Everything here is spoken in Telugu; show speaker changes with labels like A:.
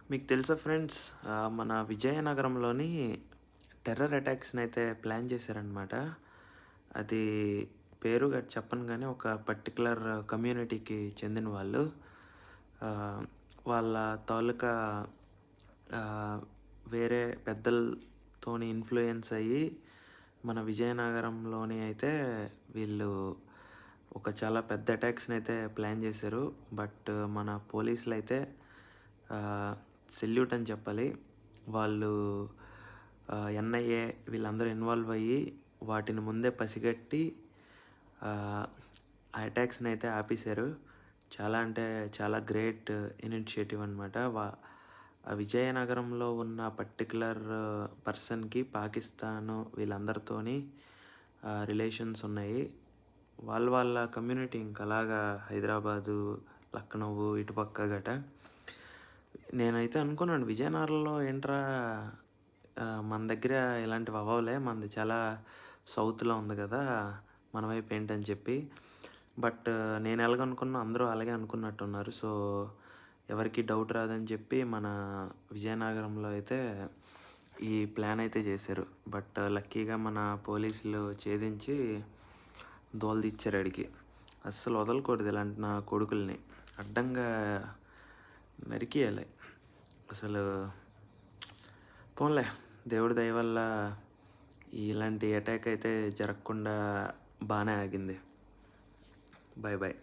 A: మీకు తెలుసా ఫ్రెండ్స్, మన విజయనగరంలోని టెర్రర్ అటాక్స్‌ని అయితే ప్లాన్ చేశారనమాట. అది పేరు గట్రా చెప్పను గానీ, ఒక పర్టిక్యులర్ కమ్యూనిటీకి చెందిన వాళ్ళు. ఆహ్, వాళ్ళ తాలూకా ఆహ్, వేరే పెద్దలతోని ఇన్‌ఫ్లూయెన్స్ అయ్యి, మన విజయనగరంలోని అయితే వీళ్ళు ఒక చాలా పెద్ద అటాక్స్‌నైతే ప్లాన్ చేశారు. బట్ మన పోలీసులైతే ఆహ్, సెల్యూట్ అని చెప్పాలి. వాళ్ళు ఎన్ఐఏ వీళ్ళందరూ ఇన్వాల్వ్ అయ్యి వాటిని ముందే పసిగట్టి ఆహ్, ఆ అటాక్స్‌నైతే ఆపేశారు. చాలా అంటే చాలా గ్రేట్ ఇనిషియేటివ్ అనమాట. ఆ విజయనగరంలో ఉన్న పర్టిక్యులర్ పర్సన్‌కి పాకిస్తాను వీళ్ళందరితోని రిలేషన్స్ ఉన్నాయి. వాళ్ళ కమ్యూనిటీ ఇంక అలాగా హైదరాబాదు, లక్నో ఇటుపక్క గటా. నేనైతే అనుకున్నాను విజయనగరంలో ఏంట్రా, మన దగ్గర ఇలాంటివి అవ్వవులే, మనది చాలా సౌత్‌లో ఉంది గదా, మన వైపు ఏంటని చెప్పి. బట్ నేను ఎలాగనుకున్నా అందరూ అలాగే అనుకున్నట్టున్నారు. సో, ఎవరికీ డౌట్ రాదని చెప్పి మన విజయనగరంలో అయితే ఈ ప్లాన్ అయితే చేశారు. బట్ లక్కీగా మన పోలీసులు ఛేదించి దోల ఆడికి. అస్సలు వదలకూడదు ఇలాంటి నా కొడుకుల్ని. అడ్డంగా నరికియాలి. అసలు పోన్లే, దేవుడి దయ వల్ల ఇలాంటి అటాక్ అయితే జరగకుండా బానే ఆగింది. Bye bye.